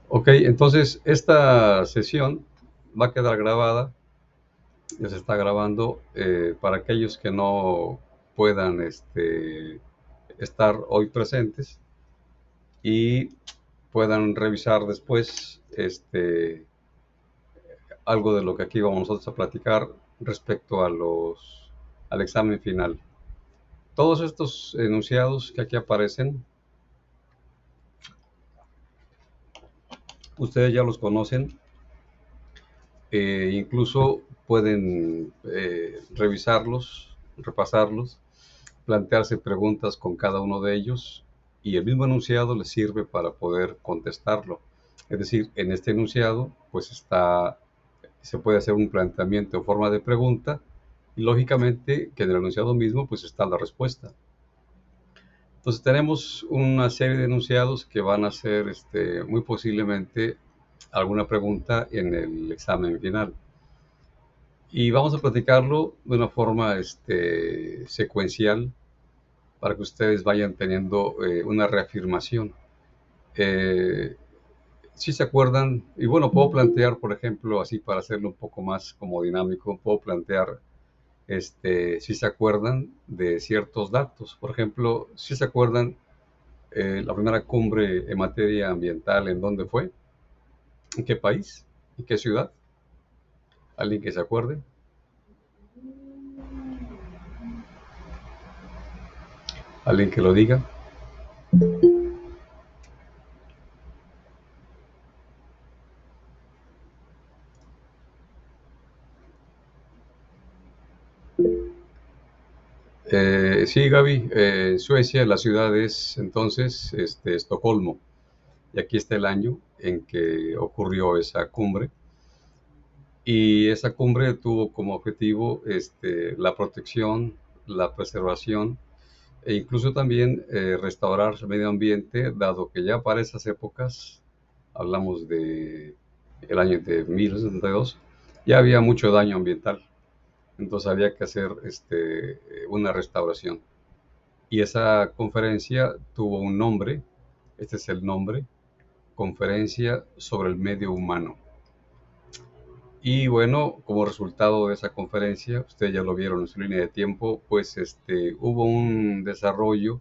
Ok, entonces esta sesión va a quedar grabada, ya se está grabando para aquellos que no puedan estar hoy presentes y puedan revisar después algo de lo que aquí vamos nosotros a platicar respecto al examen final. Todos estos enunciados que aquí aparecen, ustedes ya los conocen, incluso pueden revisarlos, repasarlos, plantearse preguntas con cada uno de ellos y el mismo enunciado les sirve para poder contestarlo. Es decir, en este enunciado pues se puede hacer un planteamiento en forma de pregunta y lógicamente que en el enunciado mismo pues está la respuesta. Entonces tenemos una serie de enunciados que van a ser muy posiblemente alguna pregunta en el examen final. Y vamos a platicarlo de una forma secuencial para que ustedes vayan teniendo una reafirmación. Eh, si se acuerdan, y bueno, puedo plantear, por ejemplo, así para hacerlo un poco más como dinámico, puedo plantear si se acuerdan de ciertos datos. Por ejemplo, si se acuerdan la primera cumbre en materia ambiental, ¿en dónde fue? ¿En qué país? ¿En qué ciudad? ¿Alguien que se acuerde? ¿Alguien que lo diga? Sí, Gaby, Suecia, la ciudad es entonces Estocolmo. Y aquí está el año en que ocurrió esa cumbre. Y esa cumbre tuvo como objetivo la protección, la preservación e incluso también restaurar el medio ambiente, dado que ya para esas épocas, hablamos de el año de 1972, ya había mucho daño ambiental. Entonces había que hacer una restauración. Y esa conferencia tuvo un nombre, este es el nombre, Conferencia sobre el Medio Humano. Y bueno, como resultado de esa conferencia, ustedes ya lo vieron en su línea de tiempo, pues hubo un desarrollo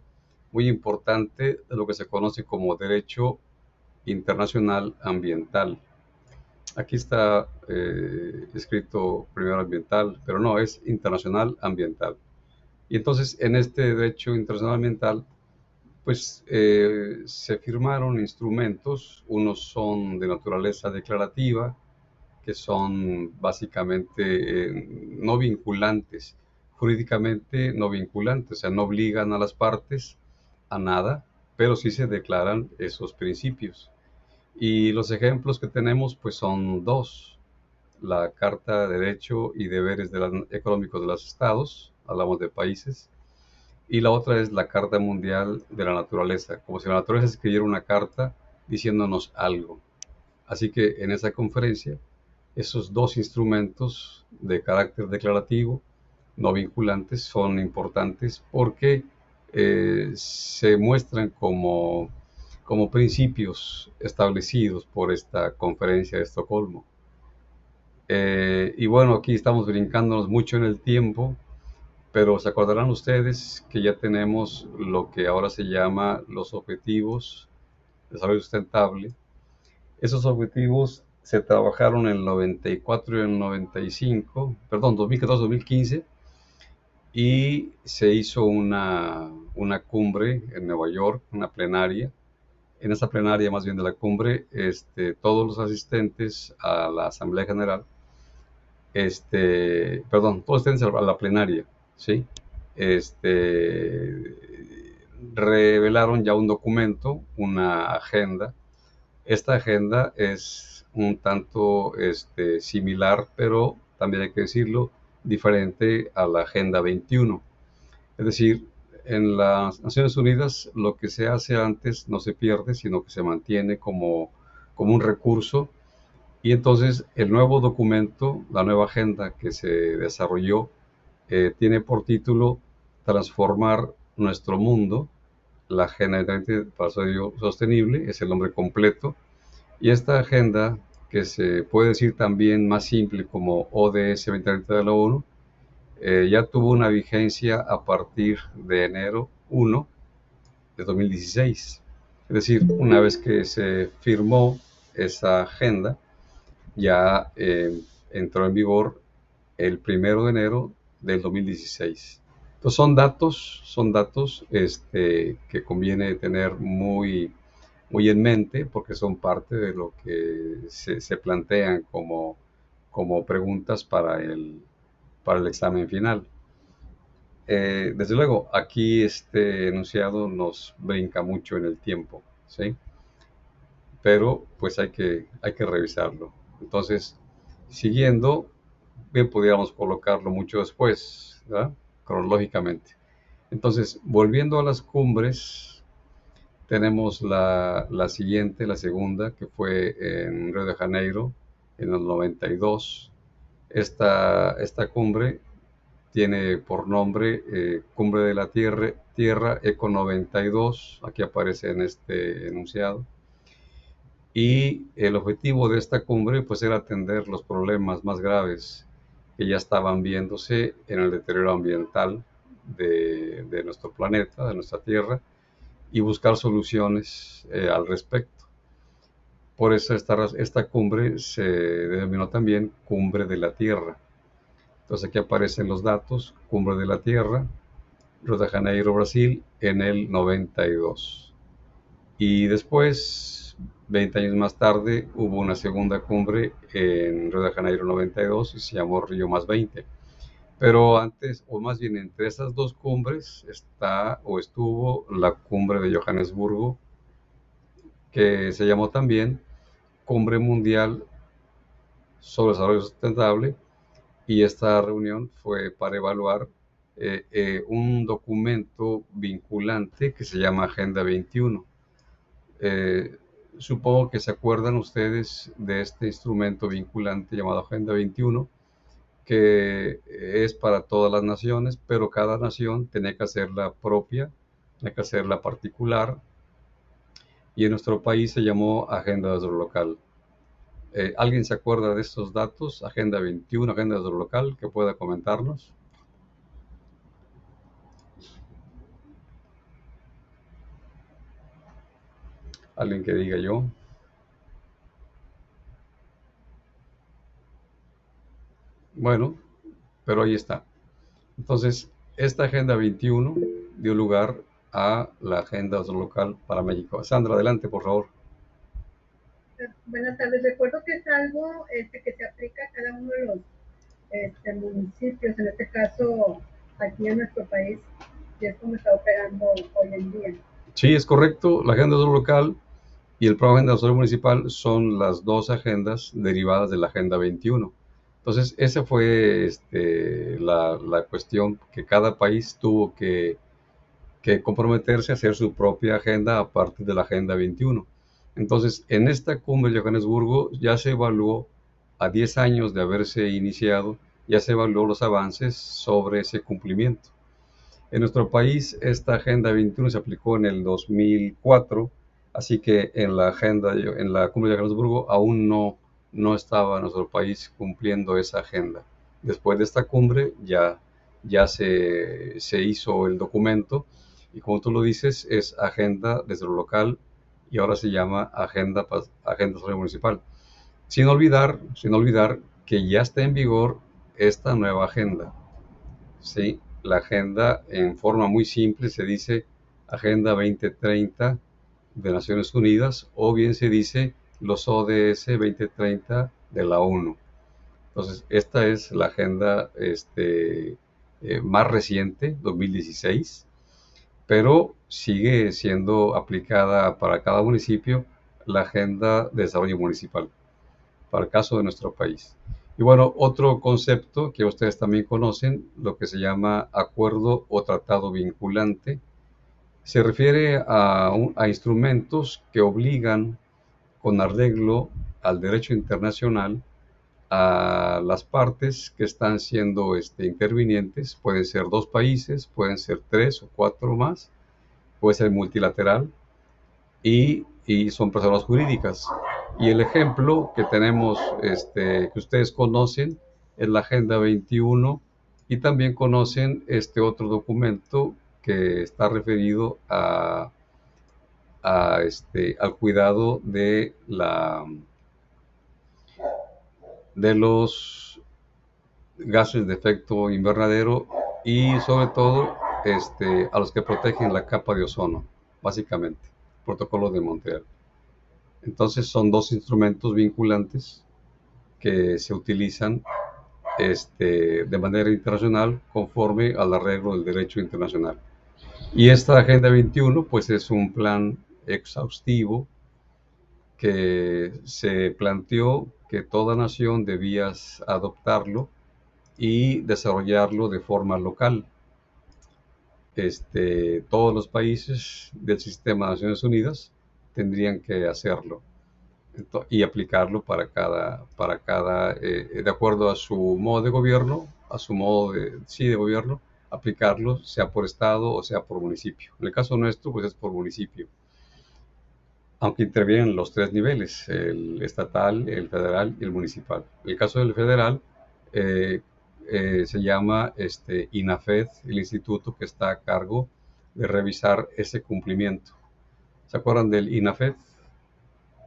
muy importante de lo que se conoce como derecho internacional ambiental. Aquí está escrito primero ambiental, pero no, es internacional ambiental. Y entonces en este derecho internacional ambiental, pues se firmaron instrumentos, unos son de naturaleza declarativa, que son básicamente no vinculantes, jurídicamente no vinculantes, o sea, no obligan a las partes a nada, pero sí se declaran esos principios. Y los ejemplos que tenemos pues son dos: la Carta de Derecho y Deberes Económicos de los Estados, hablamos de países, y la otra es la Carta Mundial de la Naturaleza, como si la naturaleza escribiera una carta diciéndonos algo. Así que en esa conferencia, esos dos instrumentos de carácter declarativo, no vinculantes, son importantes porque se muestran como principios establecidos por esta conferencia de Estocolmo. Y bueno, aquí estamos brincándonos mucho en el tiempo, pero se acordarán ustedes que ya tenemos lo que ahora se llama los Objetivos de Desarrollo Sustentable. Esos objetivos se trabajaron en el 94 y en el 95, perdón, 2014-2015, y se hizo una cumbre en Nueva York, una plenaria. En esa plenaria, más bien de la cumbre, todos los asistentes a la Asamblea General, perdón, todos los asistentes a la plenaria, ¿sí? Este, revelaron ya un documento, una agenda. Esta agenda es un tanto similar, pero también hay que decirlo, diferente a la Agenda 21. Es decir, en las Naciones Unidas lo que se hace antes no se pierde, sino que se mantiene como un recurso. Y entonces el nuevo documento, la nueva agenda que se desarrolló, tiene por título Transformar nuestro mundo, la Agenda 2030 para el Desarrollo Sostenible, es el nombre completo. Y esta agenda, que se puede decir también más simple como ODS 2030 de la ONU, ya tuvo una vigencia a partir de enero 1 de 2016. Es decir, una vez que se firmó esa agenda, ya entró en vigor el 1 de enero del 2016. Entonces son datos que conviene tener muy en mente porque son parte de lo que se plantean como preguntas para el examen final. Desde luego, aquí este enunciado nos brinca mucho en el tiempo, ¿sí? Pero pues hay que revisarlo. Entonces, siguiendo, bien pudiéramos colocarlo mucho después, ¿verdad? Cronológicamente. Entonces, volviendo a las cumbres, tenemos la siguiente, la segunda, que fue en Río de Janeiro en el 92. Esta cumbre tiene por nombre Cumbre de la Tierra Eco 92, aquí aparece en este enunciado. Y el objetivo de esta cumbre pues era atender los problemas más graves que ya estaban viéndose en el deterioro ambiental de nuestro planeta, de nuestra Tierra, y buscar soluciones al respecto. Por eso esta cumbre se denominó también Cumbre de la Tierra. Entonces aquí aparecen los datos: Cumbre de la Tierra, Río de Janeiro, Brasil, en el 92. Y después, 20 años más tarde, hubo una segunda cumbre en Río de Janeiro 92 y se llamó Río más 20. Pero antes, o más bien entre esas dos cumbres, estuvo la cumbre de Johannesburgo, que se llamó también Cumbre Mundial sobre Desarrollo Sustentable, y esta reunión fue para evaluar un documento vinculante que se llama Agenda 21. Eh, Supongo que se acuerdan ustedes de este instrumento vinculante llamado Agenda 21, que es para todas las naciones, pero cada nación tenía que hacer la propia, tenía que hacer la particular, y en nuestro país se llamó Agenda de Desarrollo Local. ¿Alguien se acuerda de estos datos? Agenda 21, Agenda de Desarrollo Local, que pueda comentarnos. Alguien que diga yo. Bueno, pero ahí está. Entonces, esta Agenda 21 dio lugar a la Agenda Local para México. Sandra, adelante, por favor. Buenas tardes. Recuerdo que es algo que se aplica a cada uno de los municipios, en este caso aquí en nuestro país, y es como está operando hoy en día. Sí, es correcto. La Agenda Local y el Programa de Desarrollo Municipal son las dos agendas derivadas de la Agenda 21. Entonces, esa fue la cuestión, que cada país tuvo que comprometerse a hacer su propia agenda a partir de la Agenda 21. Entonces, en esta cumbre de Johannesburgo ya se evaluó, a 10 años de haberse iniciado, ya se evaluó los avances sobre ese cumplimiento. En nuestro país, esta Agenda 21 se aplicó en el 2004, así que en la cumbre de Johannesburgo aún no estaba nuestro país cumpliendo esa agenda. Después de esta cumbre ya se hizo el documento, y como tú lo dices, es Agenda desde lo local, y ahora se llama Agenda Desarrollo Municipal. Sin olvidar que ya está en vigor esta nueva agenda. Sí, la agenda en forma muy simple se dice Agenda 2030 de Naciones Unidas, o bien se dice los ODS 2030 de la ONU. Entonces, esta es la agenda más reciente, 2016, pero sigue siendo aplicada para cada municipio la Agenda de Desarrollo Municipal, para el caso de nuestro país. Y bueno, otro concepto que ustedes también conocen, lo que se llama acuerdo o tratado vinculante, se refiere a instrumentos que obligan, con arreglo al derecho internacional, a las partes que están siendo intervinientes. Pueden ser dos países, pueden ser tres o cuatro más, puede ser multilateral, y son personas jurídicas. Y el ejemplo que tenemos, que ustedes conocen, es la Agenda 21 y también conocen este otro documento que está referido al cuidado de los gases de efecto invernadero y sobre todo a los que protegen la capa de ozono, básicamente, protocolo de Montreal. Entonces son dos instrumentos vinculantes que se utilizan de manera internacional conforme al arreglo del derecho internacional. Y esta Agenda 21 pues es un plan exhaustivo que se planteó que toda nación debía adoptarlo y desarrollarlo de forma local. Todos los países del sistema de Naciones Unidas tendrían que hacerlo y aplicarlo de acuerdo a su modo de gobierno, a su modo de gobierno, aplicarlo sea por estado o sea por municipio. En el caso nuestro, pues es por municipio, aunque intervienen los tres niveles, el estatal, el federal y el municipal. En el caso del federal, se llama INAFED, el instituto que está a cargo de revisar ese cumplimiento. ¿Se acuerdan del INAFED?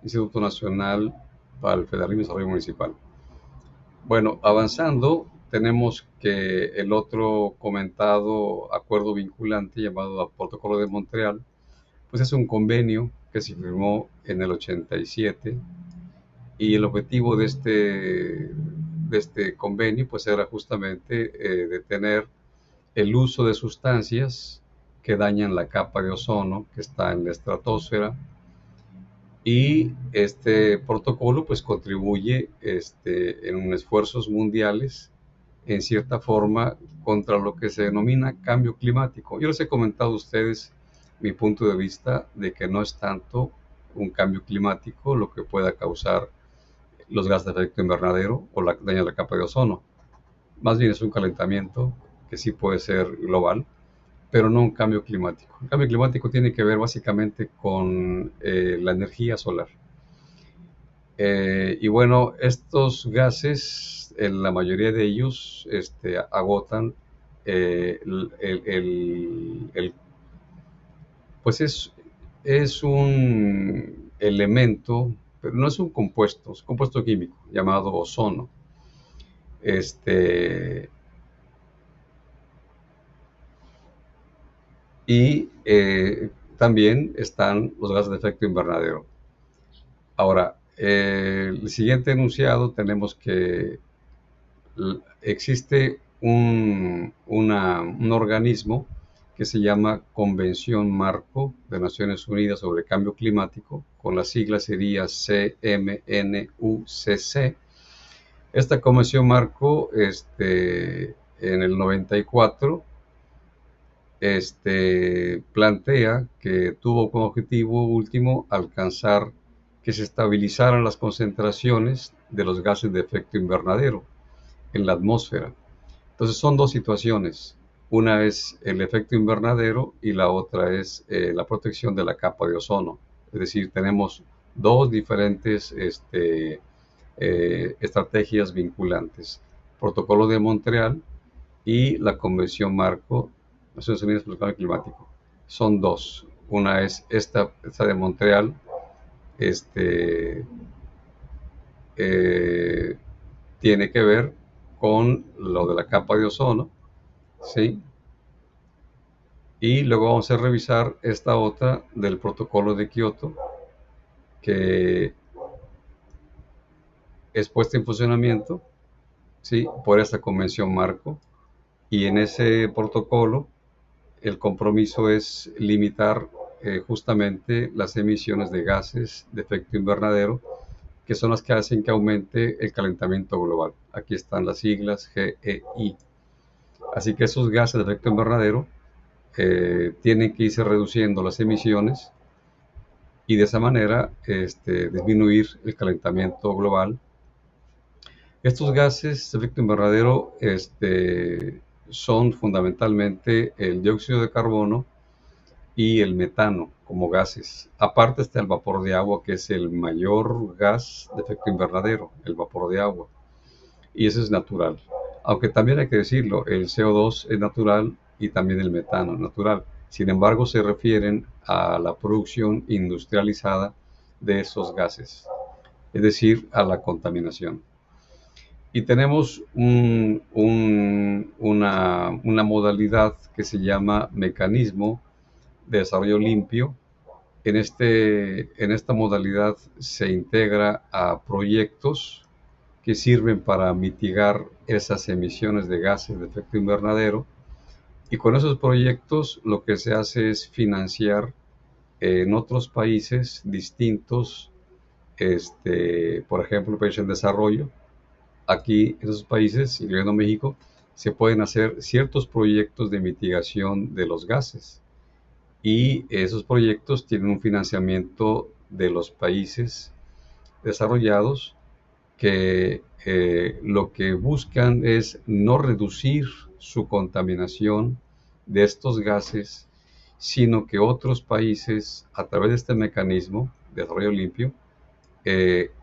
Instituto Nacional para el Federalismo y Desarrollo Municipal. Bueno, avanzando, tenemos que el otro comentado acuerdo vinculante llamado Protocolo de Montreal, pues es un convenio que se firmó en el 87 y el objetivo de este convenio pues era justamente detener el uso de sustancias que dañan la capa de ozono que está en la estratosfera. Y este protocolo pues contribuye en esfuerzos mundiales en cierta forma contra lo que se denomina cambio climático. Yo les he comentado a ustedes mi punto de vista de que no es tanto un cambio climático lo que pueda causar los gases de efecto invernadero o la daño de la capa de ozono. Más bien es un calentamiento que sí puede ser global, pero no un cambio climático. El cambio climático tiene que ver básicamente con la energía solar. Y bueno, estos gases, en la mayoría de ellos, agotan pues es un elemento, pero no es un compuesto, es un compuesto químico llamado ozono. Y también están los gases de efecto invernadero. Ahora, el siguiente enunciado tenemos que existe un organismo que se llama Convención Marco de Naciones Unidas sobre Cambio Climático, con las siglas sería CMNUCC. Esta Convención Marco, en el 94, plantea que tuvo como objetivo último alcanzar que se estabilizaran las concentraciones de los gases de efecto invernadero en la atmósfera. Entonces son dos situaciones. Una es el efecto invernadero y la otra es la protección de la capa de ozono. Es decir, tenemos dos diferentes estrategias vinculantes. Protocolo de Montreal y la Convención Marco Naciones Unidas por el Cambio Climático. Son dos. Una es esta de Montreal, tiene que ver con lo de la capa de ozono, ¿sí? Y luego vamos a revisar esta otra del protocolo de Kioto, que es puesta en funcionamiento, ¿sí? Por esta convención marco. Y en ese protocolo el compromiso es limitar justamente las emisiones de gases de efecto invernadero, que son las que hacen que aumente el calentamiento global. Aquí están las siglas GEI. Así que esos gases de efecto invernadero tienen que irse reduciendo las emisiones y de esa manera disminuir el calentamiento global. Estos gases de efecto invernadero son fundamentalmente el dióxido de carbono y el metano como gases. Aparte está el vapor de agua, que es el mayor gas de efecto invernadero, el vapor de agua, y ese es natural. Aunque también hay que decirlo, el CO2 es natural y también el metano es natural. Sin embargo, se refieren a la producción industrializada de esos gases, es decir, a la contaminación. Y tenemos una modalidad que se llama mecanismo de desarrollo limpio. En esta modalidad se integra a proyectos que sirven para mitigar esas emisiones de gases de efecto invernadero, y con esos proyectos lo que se hace es financiar en otros países distintos, por ejemplo, países en desarrollo. Aquí en esos países, incluyendo México, se pueden hacer ciertos proyectos de mitigación de los gases, y esos proyectos tienen un financiamiento de los países desarrollados que lo que buscan es no reducir su contaminación de estos gases, sino que otros países, a través de este mecanismo de desarrollo limpio,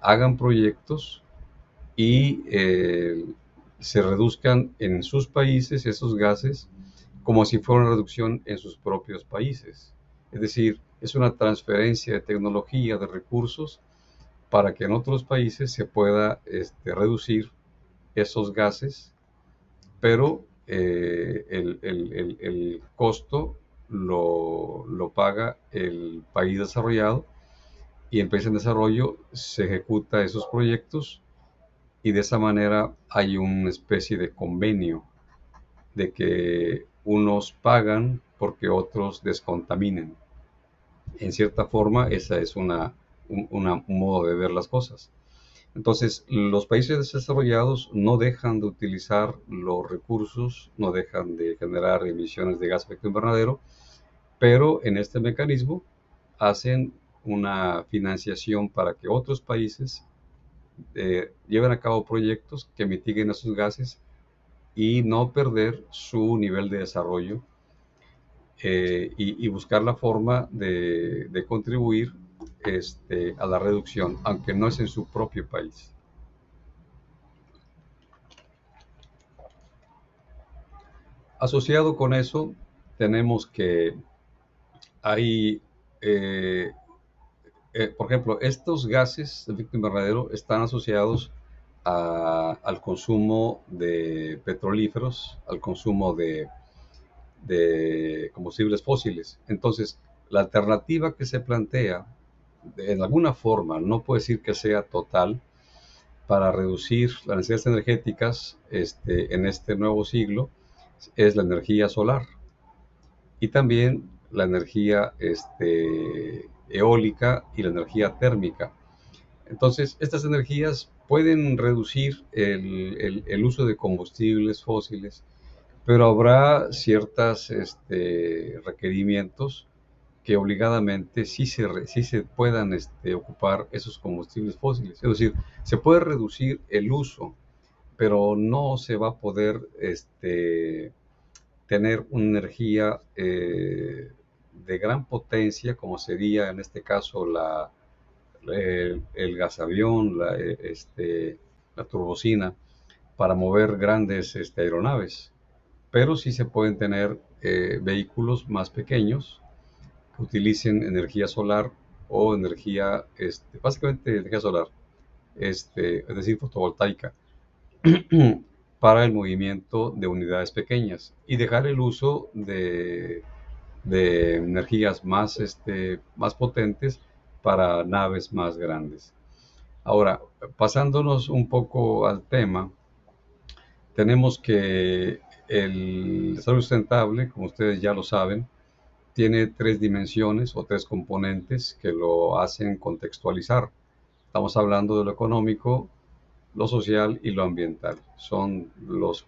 hagan proyectos y se reduzcan en sus países esos gases como si fuera una reducción en sus propios países. Es decir, es una transferencia de tecnología, de recursos, para que en otros países se pueda reducir esos gases, pero el costo lo paga el país desarrollado, y en países en desarrollo se ejecuta esos proyectos, y de esa manera hay una especie de convenio de que unos pagan porque otros descontaminen. En cierta forma, esa es un modo de ver las cosas. Entonces, los países desarrollados no dejan de utilizar los recursos, no dejan de generar emisiones de gas de efecto invernadero, pero en este mecanismo hacen una financiación para que otros países lleven a cabo proyectos que mitiguen esos gases y no perder su nivel de desarrollo, y buscar la forma de contribuir a la reducción, aunque no es en su propio país. Asociado con eso, tenemos que hay, eh, por ejemplo, estos gases de efecto invernadero están asociados al consumo de petrolíferos, al consumo de combustibles fósiles. Entonces, la alternativa que se plantea, en alguna forma, no puedo decir que sea total, para reducir las necesidades energéticas en este nuevo siglo, es la energía solar, y también la energía eólica y la energía térmica. Entonces, estas energías pueden reducir el uso de combustibles fósiles, pero habrá ciertos requerimientos que obligadamente sí se puedan ocupar esos combustibles fósiles. Es decir, se puede reducir el uso, pero no se va a poder tener una energía de gran potencia, como sería en este caso el gasavión, la turbocina, para mover grandes aeronaves. Pero sí se pueden tener vehículos más pequeños que utilicen energía solar o energía, básicamente energía solar, es decir, fotovoltaica, para el movimiento de unidades pequeñas, y dejar el uso de energías más potentes para naves más grandes. Ahora, pasándonos un poco al tema, tenemos que el desarrollo sustentable, como ustedes ya lo saben, tiene tres dimensiones o tres componentes que lo hacen contextualizar. Estamos hablando de lo económico, lo social y lo ambiental. Son los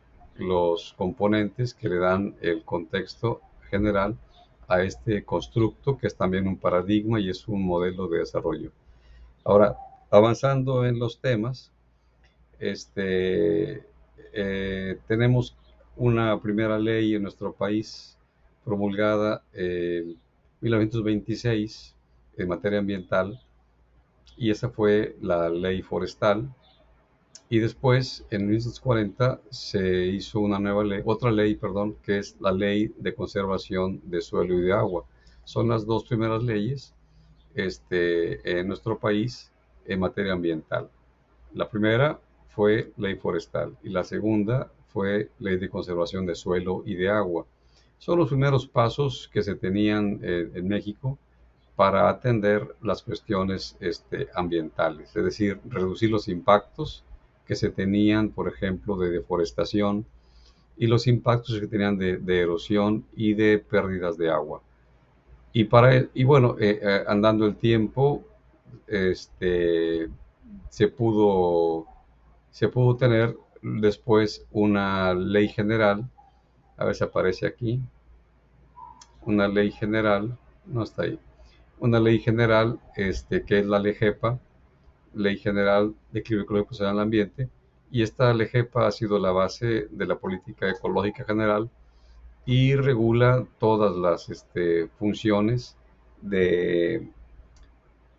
componentes que le dan el contexto general a este constructo, que es también un paradigma y es un modelo de desarrollo. Ahora, avanzando en los temas, tenemos una primera ley en nuestro país promulgada 1926 en materia ambiental, y esa fue la ley forestal. Y después, en 1940, se hizo una nueva ley, otra ley, perdón, que es la Ley de Conservación de Suelo y de Agua. Son las dos primeras leyes en nuestro país en materia ambiental. La primera fue Ley Forestal y la segunda fue Ley de Conservación de Suelo y de Agua. Son los primeros pasos que se tenían en México para atender las cuestiones ambientales, es decir, reducir los impactos que se tenían, por ejemplo, de deforestación y los impactos que tenían de erosión y de pérdidas de agua. Y bueno, andando el tiempo, se pudo, se pudo tener después una ley general, a ver si aparece aquí, una ley general, no está ahí, una ley general que es la LEGEPA, Ley General de Equilibrio Ecológico Social en el Ambiente, y esta LEGEPA ha sido la base de la política ecológica general y regula todas las funciones de,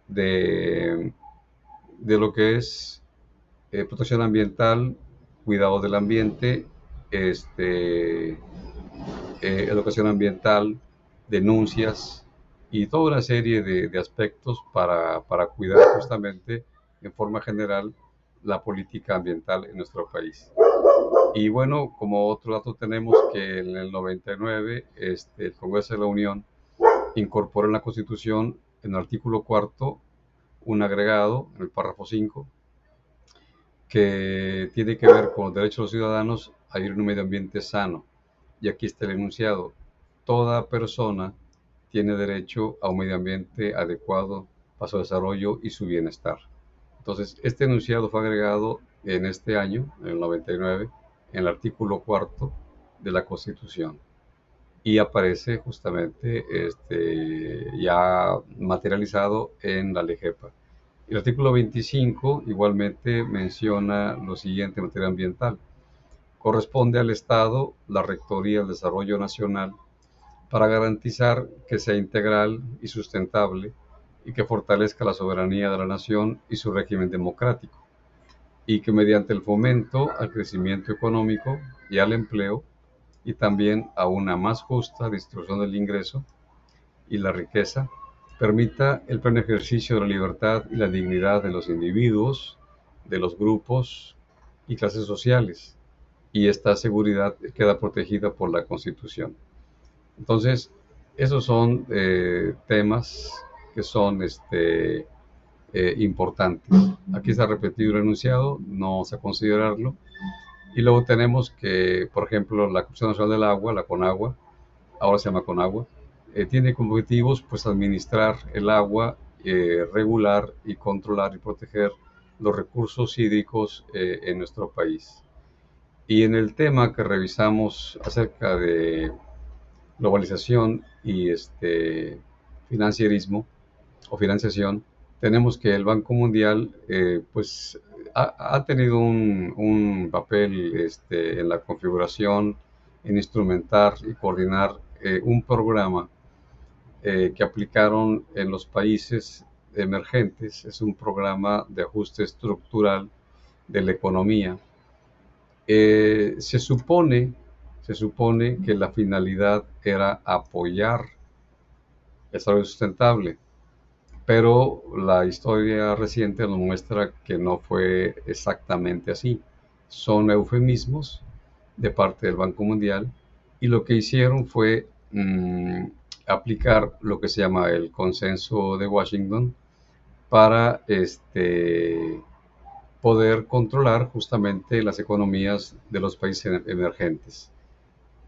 de, de lo que es protección ambiental, cuidado del ambiente, educación ambiental, denuncias y toda una serie de aspectos para cuidar justamente en forma general la política ambiental en nuestro país. Y bueno, como otro dato tenemos que en el 99 el Congreso de la Unión incorporó en la Constitución, en el artículo cuarto, un agregado, en el párrafo 5, que tiene que ver con los derechos de los ciudadanos a vivir en un medio ambiente sano. Y aquí está el enunciado: toda persona tiene derecho a un medio ambiente adecuado para su desarrollo y su bienestar. Entonces, este enunciado fue agregado en este año, en el 99, en el artículo cuarto de la Constitución. Y aparece justamente ya materializado en la LEGEPA. El artículo 25 igualmente menciona lo siguiente en materia ambiental: corresponde al Estado la Rectoría del Desarrollo Nacional para garantizar que sea integral y sustentable y que fortalezca la soberanía de la nación y su régimen democrático, y que mediante el fomento al crecimiento económico y al empleo y también a una más justa distribución del ingreso y la riqueza, permita el pleno ejercicio de la libertad y la dignidad de los individuos, de los grupos y clases sociales, y esta seguridad queda protegida por la Constitución. Entonces, esos son temas que son importantes. Aquí está repetido el enunciado, no vamos a considerarlo. Y luego tenemos que, por ejemplo, la Comisión Nacional del Agua, la CONAGUA, ahora se llama CONAGUA, tiene como objetivos pues administrar el agua, regular y controlar y proteger los recursos hídricos en nuestro país. Y en el tema que revisamos acerca de globalización y financierismo o financiación, tenemos que el Banco Mundial pues ha tenido un papel en la configuración, en instrumentar y coordinar un programa que aplicaron en los países emergentes. Es un programa de ajuste estructural de la economía. Se supone que la finalidad era apoyar el desarrollo sustentable, pero la historia reciente nos muestra que no fue exactamente así. Son eufemismos de parte del Banco Mundial, y lo que hicieron fue aplicar lo que se llama el consenso de Washington para poder controlar justamente las economías de los países emergentes.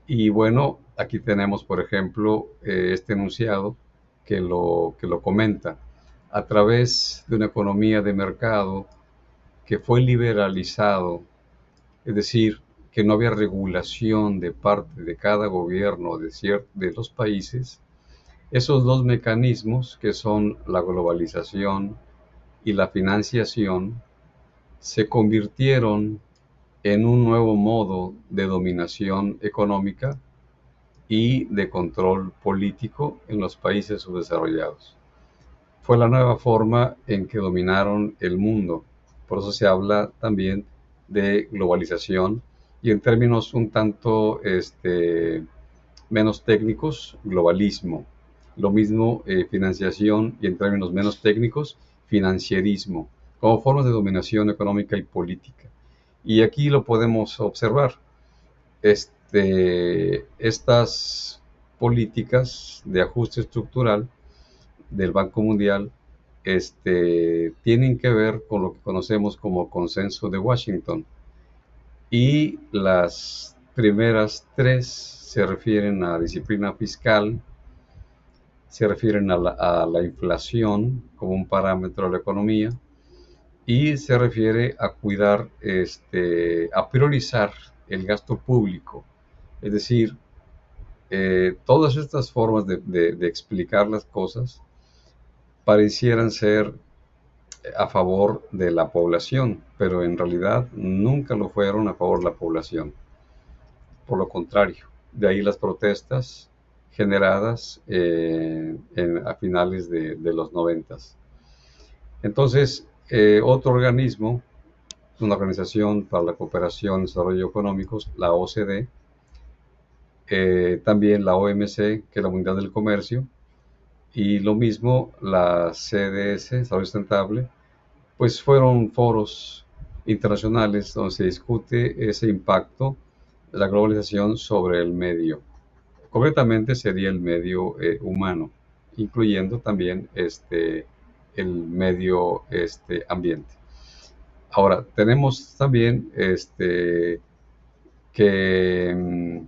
Y bueno, aquí tenemos, por ejemplo, este enunciado que lo comenta: a través de una economía de mercado que fue liberalizado, es decir, que no había regulación de parte de cada gobierno de los países, esos dos mecanismos, que son la globalización y la financiación, se convirtieron en un nuevo modo de dominación económica y de control político en los países subdesarrollados. Fue la nueva forma en que dominaron el mundo. Por eso se habla también de globalización y en términos un tanto menos técnicos, globalismo. Lo mismo financiación y en términos menos técnicos, financierismo, como formas de dominación económica y política. Y aquí lo podemos observar. Estas políticas de ajuste estructural del Banco Mundial tienen que ver con lo que conocemos como consenso de Washington. Y las primeras tres se refieren a disciplina fiscal, se refieren a la inflación como un parámetro de la economía y se refiere a cuidar, a priorizar el gasto público. Es decir, todas estas formas de explicar las cosas parecieran ser a favor de la población, pero en realidad nunca lo fueron a favor de la población. Por lo contrario, de ahí las protestas generadas a finales de los 90. Entonces, otro organismo, una organización para la cooperación y desarrollo económicos, la OCDE, también la OMC, que es la Mundial del Comercio, y lo mismo la CDS, Desarrollo Sustentable, pues fueron foros internacionales donde se discute ese impacto de la globalización sobre el medio. Concretamente sería el medio humano, incluyendo también el medio ambiente. Ahora, tenemos también que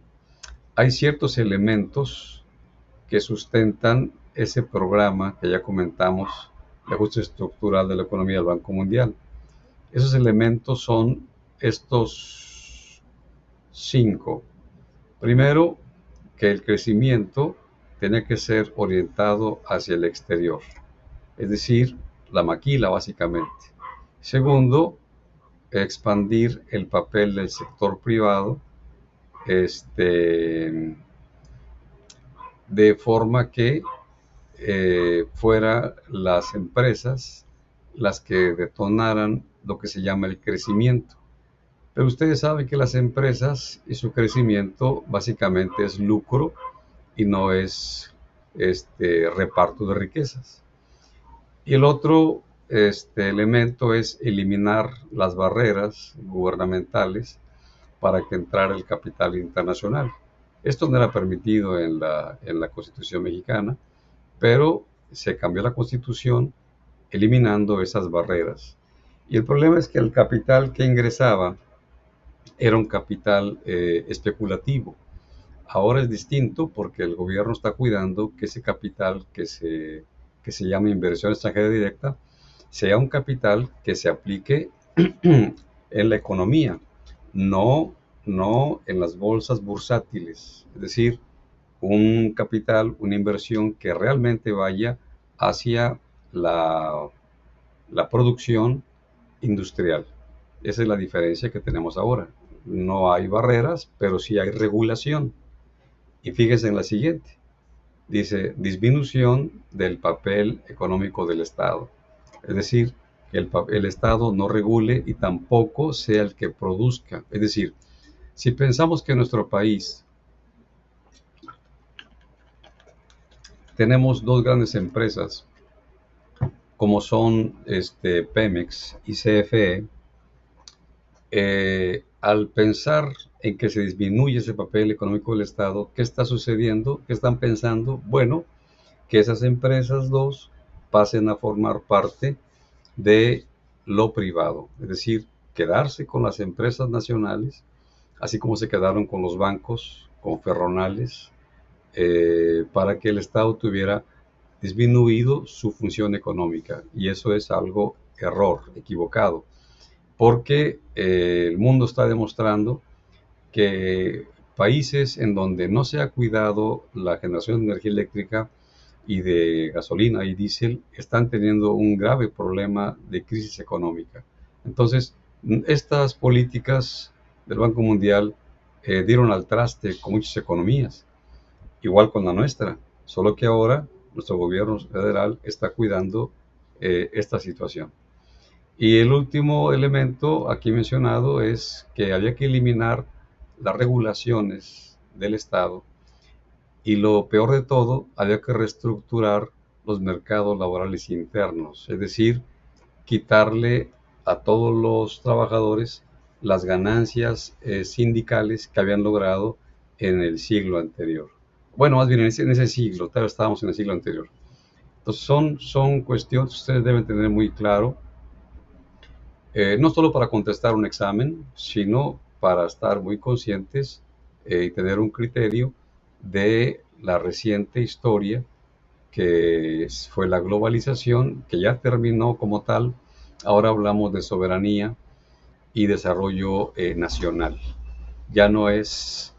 hay ciertos elementos que sustentan ese programa que ya comentamos de ajuste estructural de la economía del Banco Mundial. Esos elementos son estos 5. Primero, que el crecimiento tenía que ser orientado hacia el exterior, es decir, la maquila básicamente. Segundo, expandir el papel del sector privado, de forma que fueran las empresas las que detonaran lo que se llama el crecimiento. Pero ustedes saben que las empresas y su crecimiento básicamente es lucro y no es reparto de riquezas. Y el otro elemento es eliminar las barreras gubernamentales para que entrara el capital internacional. Esto no era permitido en la Constitución mexicana, pero se cambió la Constitución eliminando esas barreras. Y el problema es que el capital que ingresaba era un capital especulativo. Ahora es distinto porque el gobierno está cuidando que ese capital que se llama inversión extranjera directa sea un capital que se aplique en la economía, no en las bolsas bursátiles. Es decir, un capital, una inversión que realmente vaya hacia la producción industrial. Esa es la diferencia que tenemos ahora. No hay barreras, pero sí hay regulación. Y fíjense en la siguiente. Dice, disminución del papel económico del Estado. Es decir, que el Estado no regule y tampoco sea el que produzca. Es decir, si pensamos que en nuestro país tenemos dos grandes empresas, como son Pemex y CFE, al pensar en que se disminuye ese papel económico del Estado, ¿qué está sucediendo? ¿Qué están pensando? Bueno, que esas empresas dos pasen a formar parte de lo privado, es decir, quedarse con las empresas nacionales, así como se quedaron con los bancos, con Ferronales, para que el Estado tuviera disminuido su función económica. Y eso es algo equivocado, porque el mundo está demostrando que países en donde no se ha cuidado la generación de energía eléctrica y de gasolina y diésel están teniendo un grave problema de crisis económica. Entonces, estas políticas del Banco Mundial dieron al traste con muchas economías. igual con la nuestra, solo que ahora nuestro gobierno federal está cuidando esta situación. Y el último elemento aquí mencionado es que había que eliminar las regulaciones del Estado y lo peor de todo, había que reestructurar los mercados laborales internos, es decir, quitarle a todos los trabajadores las ganancias sindicales que habían logrado en el siglo anterior. Bueno, más bien en ese siglo, tal vez estábamos en el siglo anterior. Entonces son cuestiones que ustedes deben tener muy claro, no solo para contestar un examen, sino para estar muy conscientes y tener un criterio de la reciente historia que fue la globalización, que ya terminó como tal. Ahora hablamos de soberanía y desarrollo nacional. Ya no es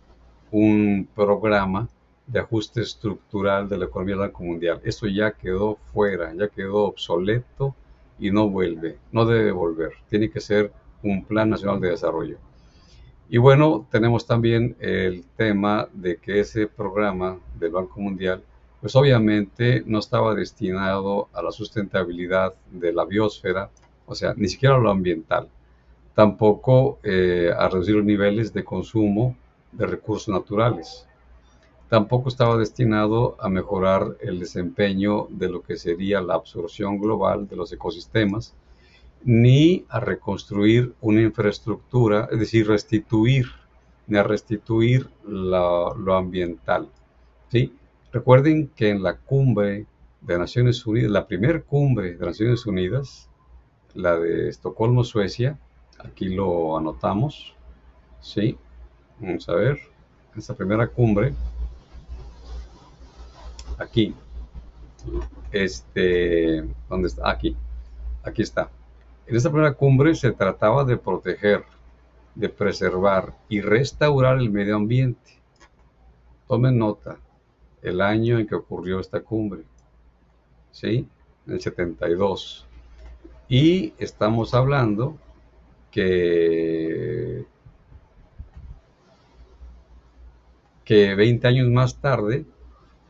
un programa de ajuste estructural de la economía del Banco Mundial. Eso ya quedó fuera, ya quedó obsoleto y no vuelve, no debe volver. Tiene que ser un plan nacional de desarrollo. Y bueno, tenemos también el tema de que ese programa del Banco Mundial, pues obviamente no estaba destinado a la sustentabilidad de la biosfera, o sea, ni siquiera a lo ambiental, tampoco a reducir los niveles de consumo de recursos naturales. Tampoco estaba destinado a mejorar el desempeño de lo que sería la absorción global de los ecosistemas, ni a reconstruir una infraestructura, es decir, ni a restituir lo ambiental. ¿Sí? Recuerden que en la cumbre de Naciones Unidas, la primera cumbre de Naciones Unidas, la de Estocolmo, Suecia, aquí lo anotamos, ¿sí? Vamos a ver, esta primera cumbre, aquí, ¿dónde está? Aquí está. En esta primera cumbre se trataba de proteger, de preservar y restaurar el medio ambiente. Tomen nota, el año en que ocurrió esta cumbre, ¿sí? En el 72. Y estamos hablando que 20 años más tarde,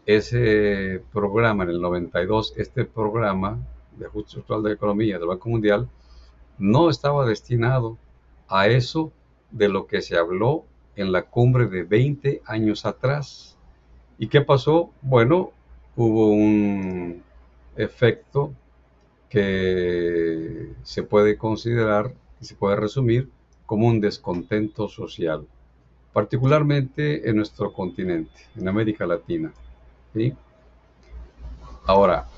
ese programa, en el 92, este programa de ajuste estructural de la economía del Banco Mundial, no estaba destinado a eso de lo que se habló en la cumbre de 20 años atrás. ¿Y qué pasó? Bueno, hubo un efecto que se puede considerar y se puede resumir como un descontento social, particularmente en nuestro continente, en América Latina. ¿Sí? Ahora,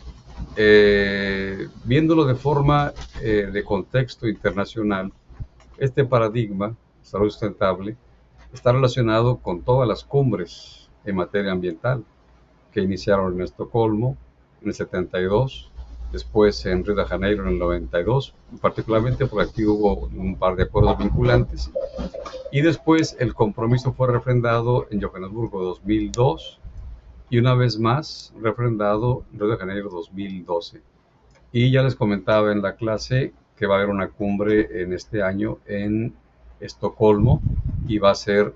viéndolo de forma de contexto internacional, este paradigma, desarrollo sustentable, está relacionado con todas las cumbres en materia ambiental que iniciaron en Estocolmo en el 72, después en Río de Janeiro en el 92, particularmente porque aquí hubo un par de acuerdos vinculantes, y después el compromiso fue refrendado en Johannesburgo 2002 y una vez más refrendado en Río de Janeiro 2012. Y ya les comentaba en la clase que va a haber una cumbre en este año en Estocolmo y va a ser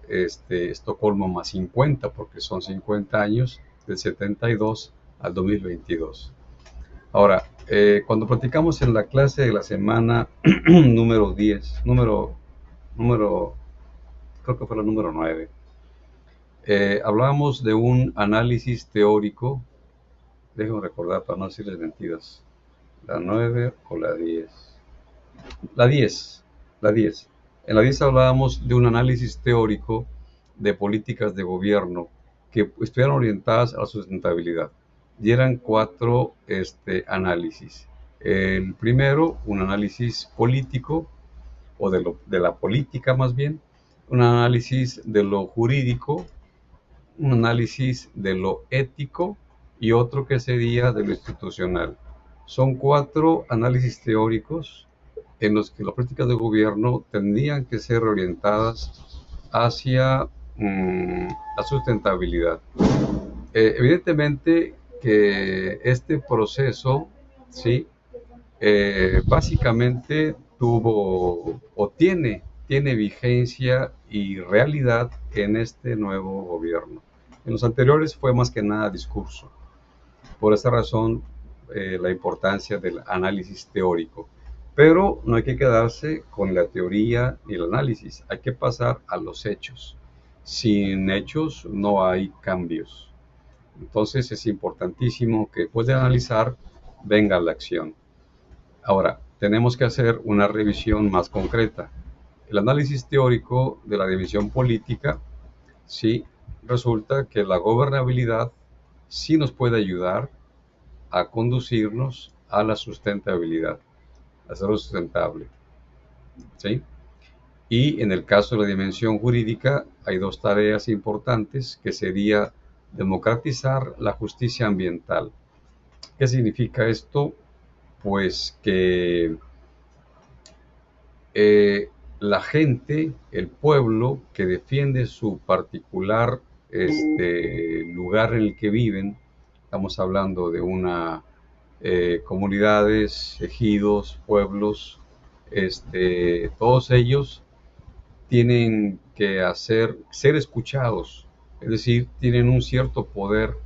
Estocolmo más 50 porque son 50 años del 72 al 2022. Ahora, cuando platicamos en la clase de la semana número 10, creo que fue la número 9, hablábamos de un análisis teórico, déjenme recordar para no decirles mentiras, la 9 o la 10. La 10, la 10. En la 10 hablábamos de un análisis teórico de políticas de gobierno que estuvieran orientadas a la sustentabilidad. Y eran 4 análisis. El primero, un análisis político, o de la política más bien, un análisis de lo jurídico, un análisis de lo ético y otro que sería de lo institucional. Son 4 análisis teóricos en los que las políticas de gobierno tendrían que ser orientadas hacia la sustentabilidad. Evidentemente que este proceso, ¿sí? Básicamente tuvo o tiene vigencia y realidad en este nuevo gobierno. En los anteriores fue más que nada discurso. Por esta razón, la importancia del análisis teórico. Pero no hay que quedarse con la teoría y el análisis, hay que pasar a los hechos. Sin hechos no hay cambios. Entonces es importantísimo que después de analizar venga la acción. Ahora, tenemos que hacer una revisión más concreta. El análisis teórico de la división política, sí, resulta que la gobernabilidad sí nos puede ayudar a conducirnos a la sustentabilidad, a hacerlo sustentable, ¿sí? Y en el caso de la dimensión jurídica hay dos tareas importantes que sería democratizar la justicia ambiental. ¿Qué significa esto? Pues que la gente, el pueblo que defiende su particular lugar en el que viven, estamos hablando de una comunidades, ejidos, pueblos, todos ellos tienen que ser escuchados, es decir, tienen un cierto poder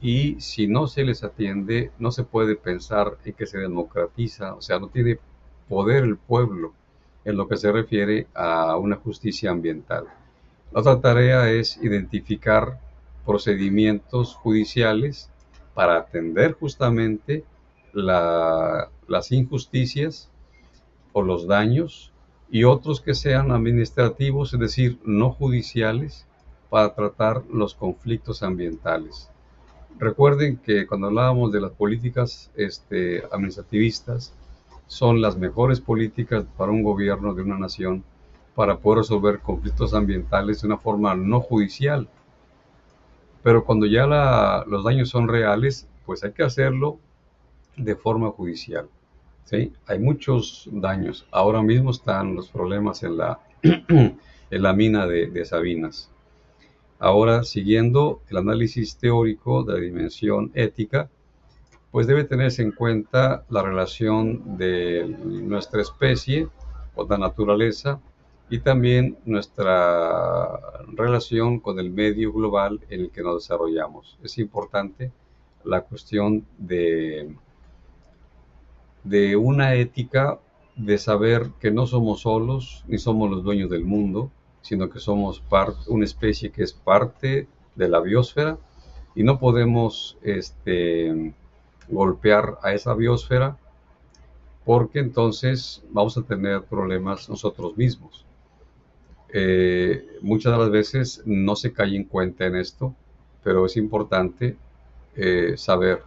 y si no se les atiende, no se puede pensar en que se democratiza, o sea, no tiene poder el pueblo en lo que se refiere a una justicia ambiental. La otra tarea es identificar procedimientos judiciales para atender justamente las injusticias o los daños y otros que sean administrativos, es decir, no judiciales, para tratar los conflictos ambientales. Recuerden que cuando hablábamos de las políticas administrativistas, son las mejores políticas para un gobierno de una nación para poder resolver conflictos ambientales de una forma no judicial. Pero cuando ya los daños son reales, pues hay que hacerlo de forma judicial. ¿Sí? Hay muchos daños. Ahora mismo están los problemas en la mina de Sabinas. Ahora, siguiendo el análisis teórico de la dimensión ética, pues debe tenerse en cuenta la relación de nuestra especie con la naturaleza y también nuestra relación con el medio global en el que nos desarrollamos. Es importante la cuestión de una ética de saber que no somos solos ni somos los dueños del mundo, sino que somos una especie que es parte de la biosfera y no podemos golpear a esa biosfera porque entonces vamos a tener problemas nosotros mismos. Muchas de las veces no se cae en cuenta en esto, pero es importante saber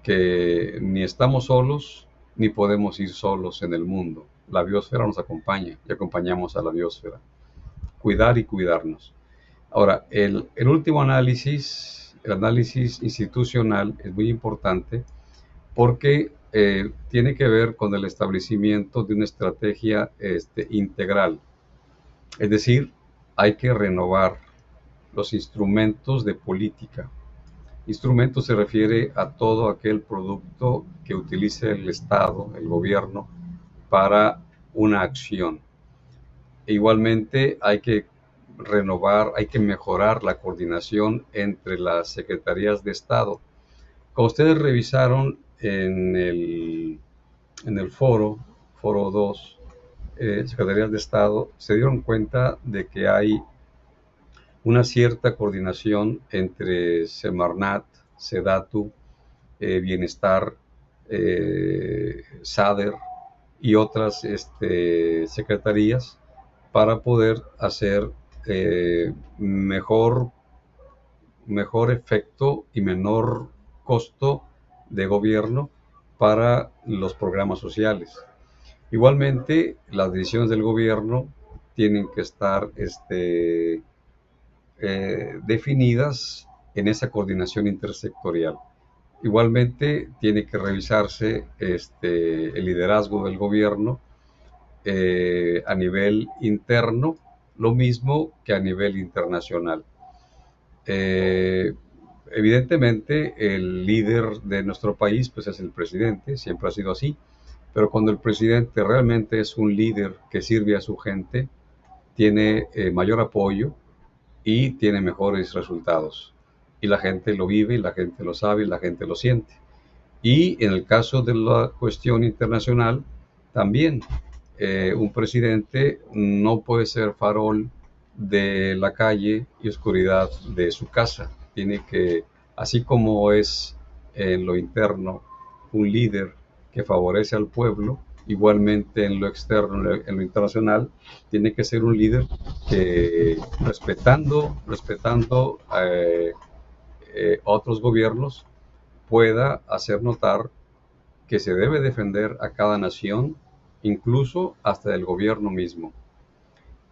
que ni estamos solos ni podemos ir solos en el mundo. La biosfera nos acompaña y acompañamos a la biosfera. Cuidar y cuidarnos. Ahora, el último análisis, el análisis institucional, es muy importante porque tiene que ver con el establecimiento de una estrategia integral. Es decir, hay que renovar los instrumentos de política. Instrumento se refiere a todo aquel producto que utilice el Estado, el gobierno, para una acción. E igualmente hay que renovar, hay que mejorar la coordinación entre las secretarías de Estado. Como ustedes revisaron en el foro 2, secretarías de Estado, se dieron cuenta de que hay una cierta coordinación entre Semarnat, Sedatu, Bienestar, SADER y otras secretarías para poder hacer mejor efecto y menor costo de gobierno para los programas sociales. Igualmente, las decisiones del gobierno tienen que estar definidas en esa coordinación intersectorial. Igualmente, tiene que revisarse el liderazgo del gobierno a nivel interno, lo mismo que a nivel internacional. Evidentemente, el líder de nuestro país pues es el presidente, siempre ha sido así, pero cuando el presidente realmente es un líder que sirve a su gente, tiene mayor apoyo y tiene mejores resultados. Y la gente lo vive, la gente lo sabe, la gente lo siente. Y en el caso de la cuestión internacional, también un presidente no puede ser farol de la calle y oscuridad de su casa. Tiene que, así como es en lo interno un líder que favorece al pueblo, igualmente en lo externo, en lo internacional, tiene que ser un líder que respetando otros gobiernos, pueda hacer notar que se debe defender a cada nación, incluso hasta el gobierno mismo.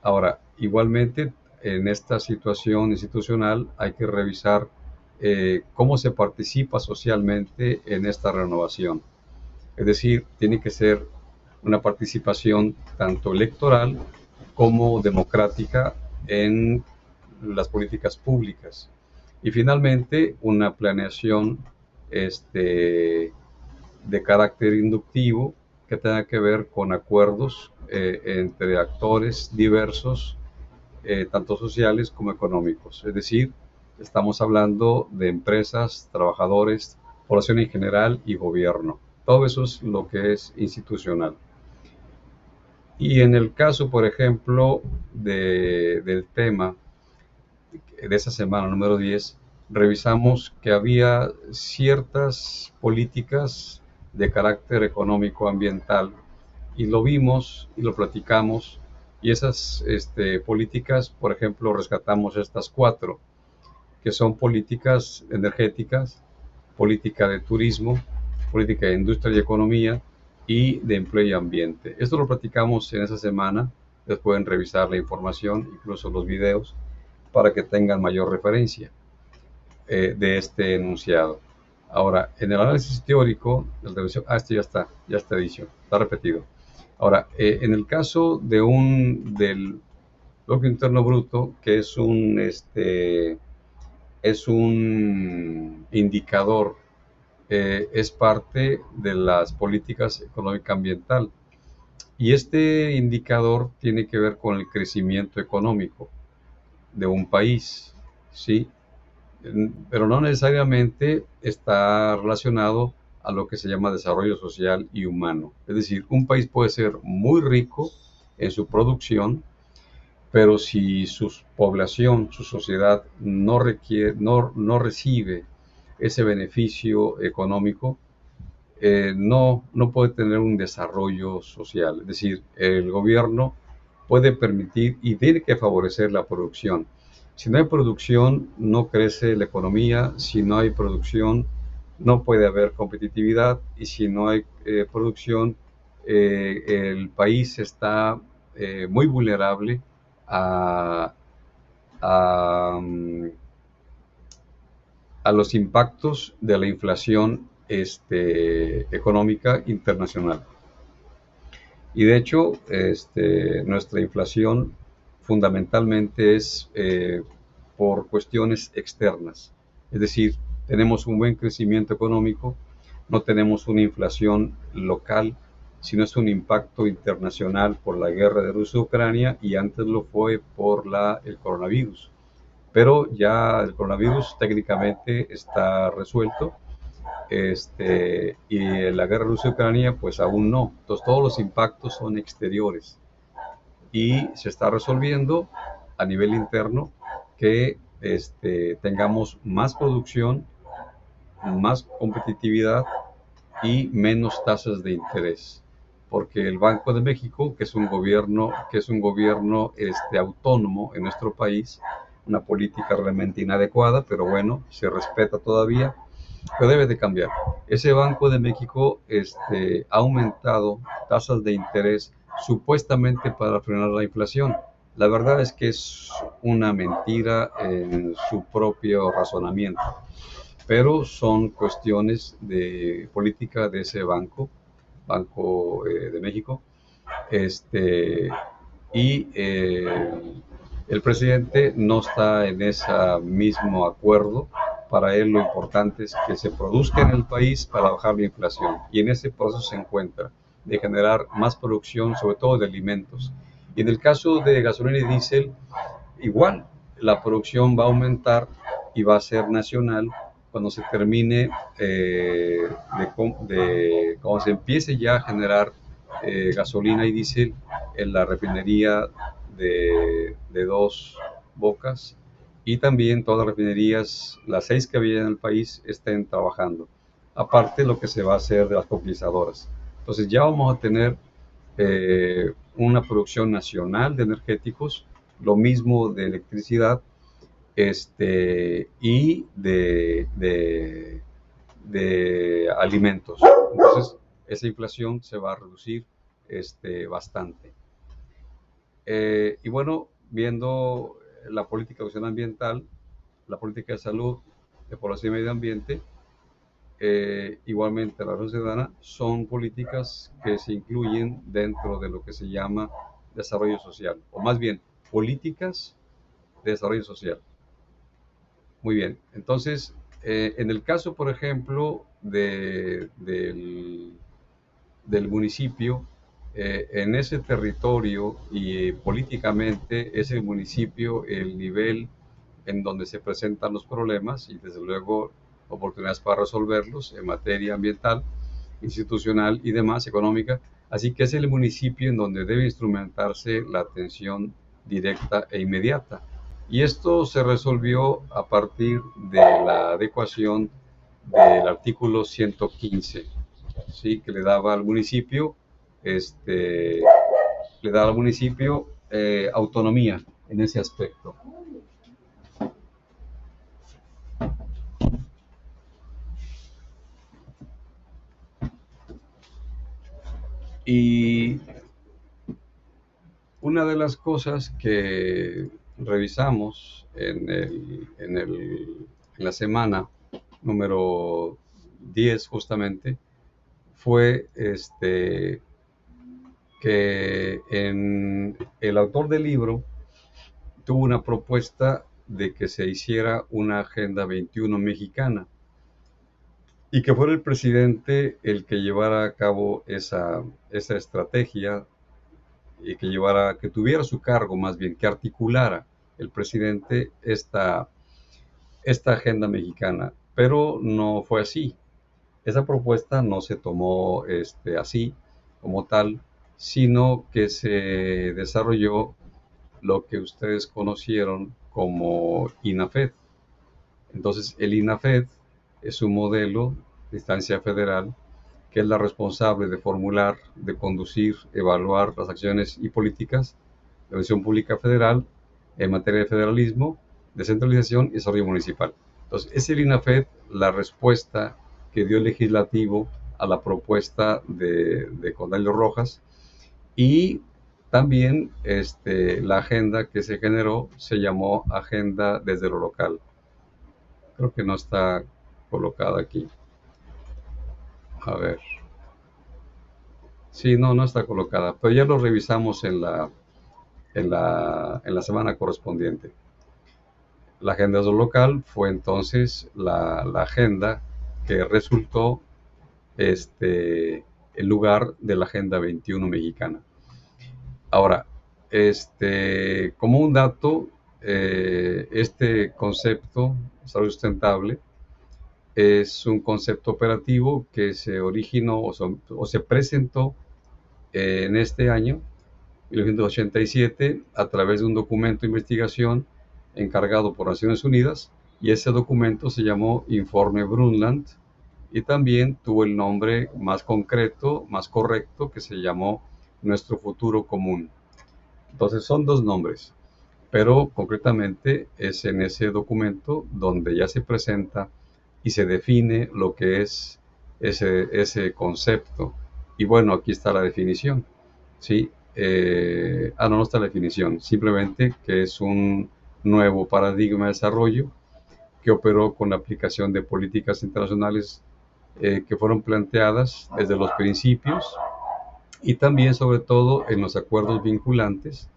Ahora, igualmente, en esta situación institucional hay que revisar cómo se participa socialmente en esta renovación. Es decir, tiene que ser una participación tanto electoral como democrática en las políticas públicas. Y finalmente, una planeación de carácter inductivo que tenga que ver con acuerdos entre actores diversos, tanto sociales como económicos. Es decir, estamos hablando de empresas, trabajadores, población en general y gobierno. Todo eso es lo que es institucional. Y en el caso, por ejemplo, del tema de esa semana número 10, revisamos que había ciertas políticas de carácter económico ambiental y lo vimos y lo platicamos y esas políticas, por ejemplo, rescatamos estas cuatro, que son políticas energéticas, política de turismo, política de industria y economía y de empleo y ambiente. Esto lo platicamos en esa semana, ustedes pueden revisar la información, incluso los videos, para que tengan mayor referencia de este enunciado. Ahora, en el análisis teórico, este ya está dicho, está repetido. Ahora, en el caso del Producto Interno Bruto, que es un indicador, es parte de las políticas económica ambiental. Y este indicador tiene que ver con el crecimiento económico de un país, ¿sí? Pero no necesariamente está relacionado a lo que se llama desarrollo social y humano. Es decir, un país puede ser muy rico en su producción, pero si su población, su sociedad no recibe ese beneficio económico, no puede tener un desarrollo social. Es decir, el gobierno puede permitir y tiene que favorecer la producción. Si no hay producción, no crece la economía. Si no hay producción, no puede haber competitividad. Y si no hay producción, el país está muy vulnerable a, a, a los impactos de la inflación económica internacional. Y de hecho, nuestra inflación fundamentalmente es por cuestiones externas. Es decir, tenemos un buen crecimiento económico, no tenemos una inflación local, sino es un impacto internacional por la guerra de Rusia-Ucrania y antes lo fue por el coronavirus. Pero ya el coronavirus técnicamente está resuelto y la guerra Rusia-Ucrania pues aún no. Entonces todos los impactos son exteriores y se está resolviendo a nivel interno que tengamos más producción, más competitividad y menos tasas de interés. Porque el Banco de México, que es un gobierno autónomo en nuestro país, una política realmente inadecuada, pero bueno, se respeta todavía, pero debe de cambiar. Ese Banco de México ha aumentado tasas de interés supuestamente para frenar la inflación. La verdad es que es una mentira en su propio razonamiento, pero son cuestiones de política de ese Banco de México, y el presidente no está en ese mismo acuerdo. Para él lo importante es que se produzca en el país para bajar la inflación y en ese proceso se encuentra de generar más producción, sobre todo de alimentos. Y en el caso de gasolina y diésel, igual, la producción va a aumentar y va a ser nacional cuando se termine cuando se empiece ya a generar gasolina y diésel en la refinería de Dos Bocas, y también todas las refinerías, las 6 que había en el país, estén trabajando. Aparte lo que se va a hacer de las comercializadoras. Entonces ya vamos a tener una producción nacional de energéticos, lo mismo de electricidad, y de alimentos. Entonces esa inflación se va a reducir bastante. Y bueno, viendo la política de acción ambiental, la política de salud, de población y medio ambiente, igualmente la Revolución Ciudadana, son políticas que se incluyen dentro de lo que se llama desarrollo social, o más bien, políticas de desarrollo social. Muy bien, entonces, en el caso, por ejemplo, del municipio, en ese territorio y políticamente es el municipio el nivel en donde se presentan los problemas y desde luego oportunidades para resolverlos en materia ambiental, institucional y demás, económica. Así que es el municipio en donde debe instrumentarse la atención directa e inmediata. Y esto se resolvió a partir de la adecuación del artículo 115, ¿sí? Que le daba al municipio, autonomía en ese aspecto. Y una de las cosas que revisamos en la semana número 10 justamente fue que el autor del libro tuvo una propuesta de que se hiciera una Agenda 21 mexicana y que fuera el presidente el que llevara a cabo esa estrategia y que tuviera a su cargo, más bien, que articulara el presidente esta agenda mexicana. Pero no fue así. Esa propuesta no se tomó así como tal, sino que se desarrolló lo que ustedes conocieron como INAFED. Entonces, el INAFED es un modelo de instancia federal que es la responsable de formular, de conducir, evaluar las acciones y políticas de la Administración Pública Federal en materia de federalismo, descentralización y desarrollo municipal. Entonces, es el INAFED la respuesta que dio el legislativo a la propuesta de Cornelio Rojas, y también la agenda que se generó se llamó Agenda desde lo local. Creo que no está colocada aquí. A ver. Sí, no está colocada, pero ya lo revisamos en la semana correspondiente. La agenda local fue entonces la agenda que resultó el lugar de la Agenda 21 mexicana. Ahora, como un dato, este concepto, desarrollo sustentable, es un concepto operativo que se originó o se presentó en este año, 1987, a través de un documento de investigación encargado por Naciones Unidas, y ese documento se llamó Informe Brundtland, y también tuvo el nombre más concreto, más correcto, que se llamó Nuestro Futuro Común. Entonces son dos nombres, pero concretamente es en ese documento donde ya se presenta y se define lo que es ese concepto. Y bueno, aquí está la definición, ¿sí? No está la definición, simplemente que es un nuevo paradigma de desarrollo que operó con la aplicación de políticas internacionales que fueron planteadas desde los principios y también, sobre todo, en los acuerdos vinculantes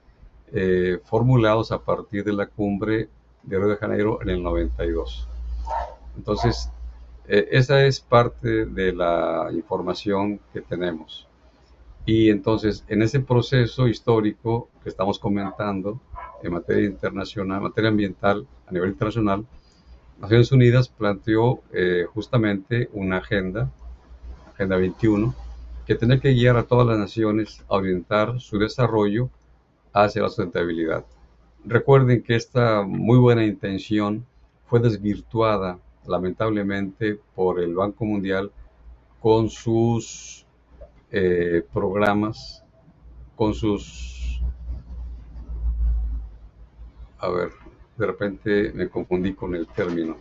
formulados a partir de la cumbre de Río de Janeiro en el 92. Entonces, esa es parte de la información que tenemos. Y entonces, en ese proceso histórico que estamos comentando, en materia internacional, en materia ambiental a nivel internacional, Naciones Unidas planteó justamente una Agenda 21, que tenía que guiar a todas las naciones a orientar su desarrollo hacia la sustentabilidad. Recuerden que esta muy buena intención fue desvirtuada lamentablemente por el Banco Mundial con sus programas, con sus... A ver, de repente me confundí con el término.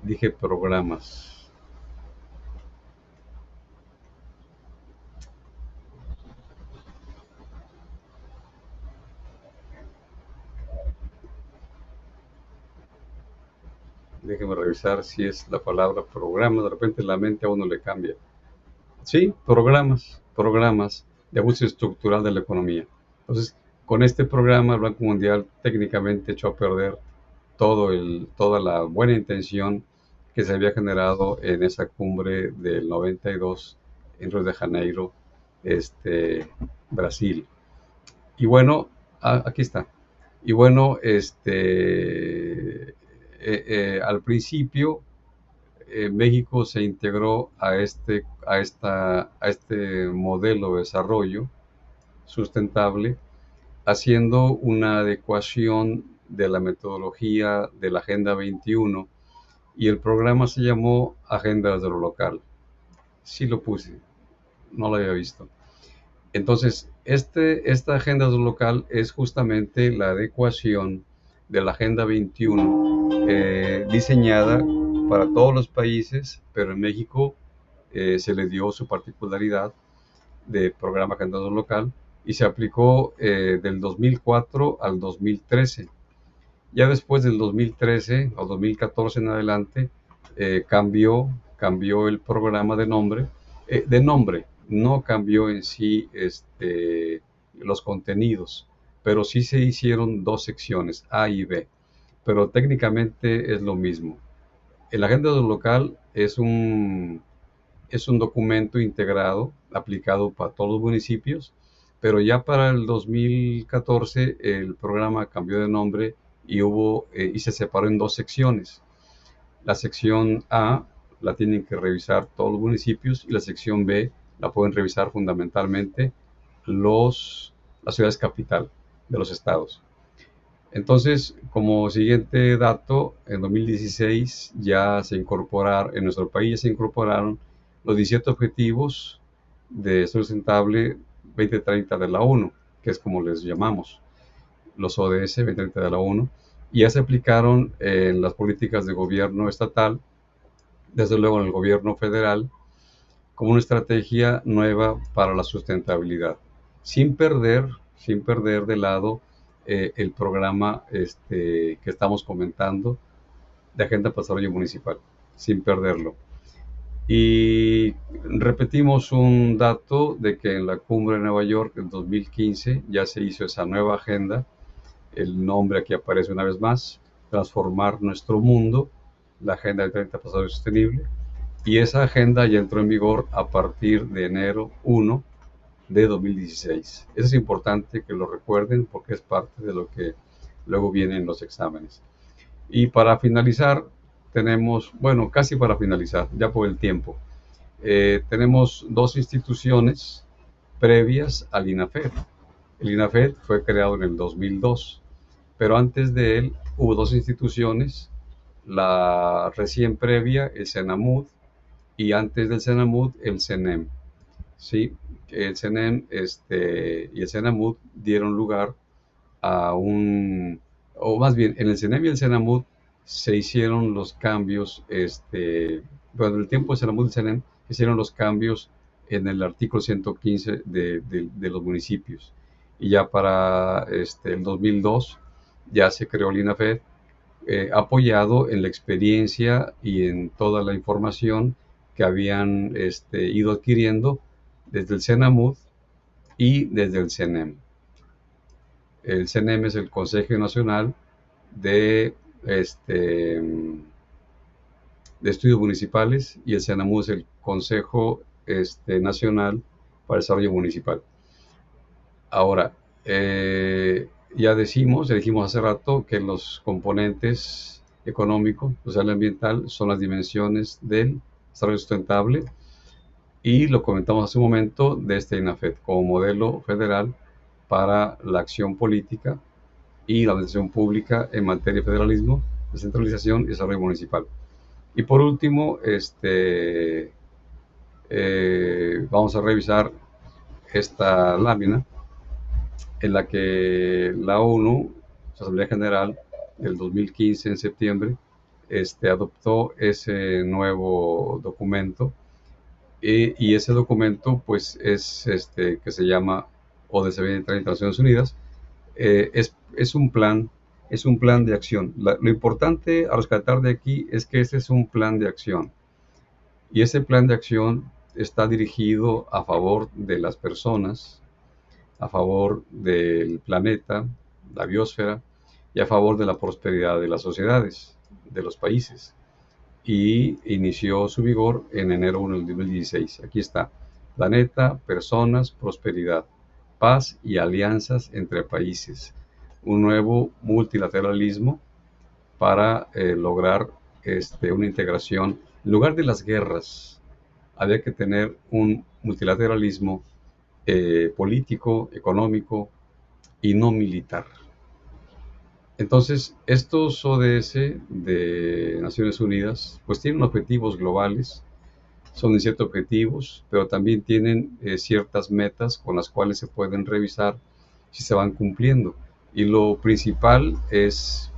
Dije programas. Déjeme revisar si es la palabra programa. De repente la mente a uno le cambia. Sí, programas de ajuste estructural de la economía. Entonces, con este programa, el Banco Mundial técnicamente echó a perder toda la buena intención que se había generado en esa cumbre del 92 en Río de Janeiro, Brasil. Y bueno, aquí está. Y bueno, al principio México se integró a este modelo de desarrollo sustentable, haciendo una adecuación de la metodología de la Agenda 21 y el programa se llamó Agenda de lo Local. Sí lo puse, no lo había visto. Entonces, esta agenda de lo local es justamente la adecuación de la Agenda 21 diseñada para todos los países, pero en México se le dio su particularidad de programa Agenda de lo Local y se aplicó del 2004 al 2013. Ya después del 2013 o 2014 en adelante cambió el programa de nombre, no cambió en sí los contenidos, pero sí se hicieron dos secciones, A y B, pero técnicamente es lo mismo. El Agenda Local es un documento integrado, aplicado para todos los municipios, pero ya para el 2014 el programa cambió de nombre y se separó en dos secciones. La sección A la tienen que revisar todos los municipios y la sección B la pueden revisar fundamentalmente las ciudades capital de los estados. Entonces, como siguiente dato, en 2016 en nuestro país se incorporaron los 17 objetivos de sustentable 2030 de la ONU, que es como les llamamos, los ODS 2030 de la ONU, y ya se aplicaron en las políticas de gobierno estatal, desde luego en el gobierno federal, como una estrategia nueva para la sustentabilidad, sin perder de lado el programa que estamos comentando de Agenda para el Desarrollo Municipal, sin perderlo. Y repetimos un dato de que en la cumbre de Nueva York en 2015 ya se hizo esa nueva agenda. El nombre aquí aparece una vez más, Transformar Nuestro Mundo, la Agenda del 30 para el Desarrollo Sostenible. Y esa agenda ya entró en vigor a partir de enero 1 de 2016. Eso es importante que lo recuerden porque es parte de lo que luego viene en los exámenes. Y para finalizar, casi para finalizar, ya por el tiempo, tenemos dos instituciones previas al INAFED. El INAFED fue creado en el 2002, pero antes de él hubo dos instituciones, la recién previa, el CENAMUD, y antes del CENAMUD, el CENEM. ¿Sí? El CENEM y el CENAMUD dieron lugar o más bien, en el CENEM y el CENAMUD se hicieron los cambios, bueno, en el tiempo del CENAMUD y el CENEM se hicieron los cambios en el artículo 115 de los municipios. Y ya para el 2002 ya se creó el INAFED, apoyado en la experiencia y en toda la información que habían ido adquiriendo desde el CENAMUD y desde el CENEM. El CENEM es el Consejo Nacional de, de Estudios Municipales y el CENAMUD es el Consejo Nacional para el Desarrollo Municipal. Ahora, ya dijimos hace rato que los componentes económico, social y ambiental son las dimensiones del desarrollo sustentable y lo comentamos hace un momento de este INAFED como modelo federal para la acción política y la administración pública en materia de federalismo, descentralización y desarrollo municipal. Y por último, vamos a revisar esta lámina en la que la ONU, su Asamblea General, del 2015 en septiembre, adoptó ese nuevo documento y ese documento pues es que se llama ODS 2030 de Naciones Unidas. Es un plan de acción. Lo importante a rescatar de aquí es que este es un plan de acción y ese plan de acción está dirigido a favor de las personas, a favor del planeta, la biosfera y a favor de la prosperidad de las sociedades, de los países. Y inició su vigor en enero 1 del 2016. Aquí está: planeta, personas, prosperidad, paz y alianzas entre países. Un nuevo multilateralismo para lograr una integración. En lugar de las guerras, había que tener un multilateralismo político, económico y no militar. Entonces, estos ODS de Naciones Unidas, pues tienen objetivos globales, son 17 objetivos, pero también tienen ciertas metas con las cuales se pueden revisar si se van cumpliendo. Y lo principal es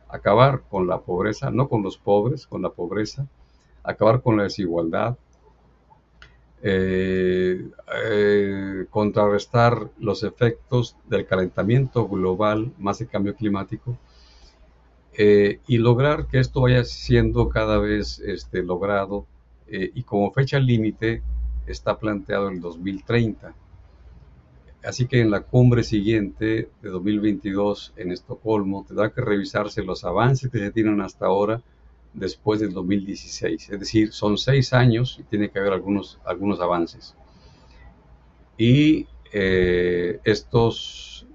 acabar con la pobreza, no con los pobres, con la pobreza, acabar con la desigualdad, contrarrestar los efectos del calentamiento global más el cambio climático, y lograr que esto vaya siendo cada vez logrado, y como fecha límite está planteado el 2030. Así que en la cumbre siguiente de 2022 en Estocolmo tendrá que revisarse los avances que se tienen hasta ahora después del 2016. Es decir, son 6 años y tiene que haber algunos avances. Y estos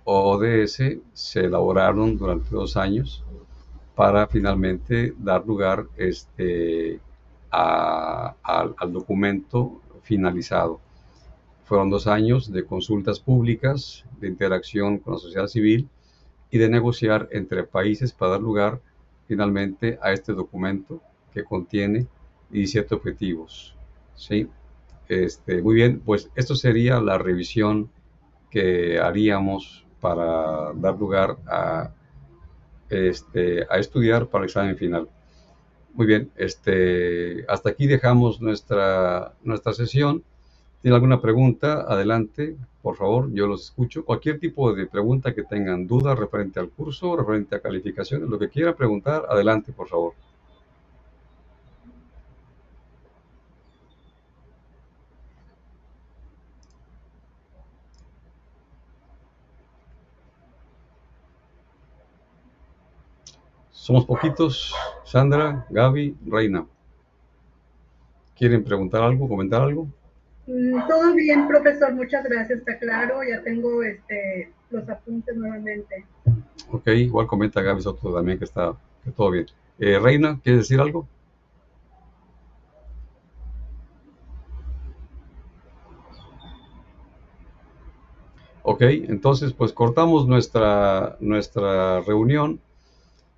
ODS se elaboraron durante 2 años para finalmente dar lugar al documento finalizado. Fueron 2 años de consultas públicas, de interacción con la sociedad civil y de negociar entre países para dar lugar finalmente a este documento que contiene 17 objetivos. ¿Sí? Muy bien, pues esto sería la revisión que haríamos para dar lugar a estudiar para el examen final. Muy bien, hasta aquí dejamos nuestra sesión. ¿Tiene alguna pregunta? Adelante, por favor, yo los escucho. Cualquier tipo de pregunta que tengan, dudas referente al curso, referente a calificaciones, lo que quiera preguntar, adelante, por favor. Somos poquitos. Sandra, Gaby, Reina. ¿Quieren preguntar algo, comentar algo? Todo bien, profesor, muchas gracias, está claro, ya tengo los apuntes nuevamente. Ok, igual comenta Gaby Soto también que todo bien. Reina, ¿quieres decir algo? Ok, entonces pues cortamos nuestra reunión,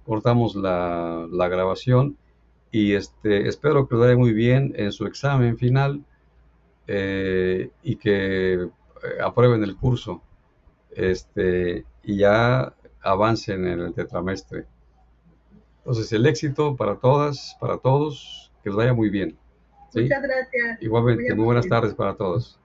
cortamos la grabación y espero que lo vaya muy bien en su examen final, y que aprueben el curso, y ya avancen en el tetramestre. Entonces, el éxito para todas, para todos, que les vaya muy bien. ¿Sí? Muchas gracias. Igualmente, muy buenas tardes para todos.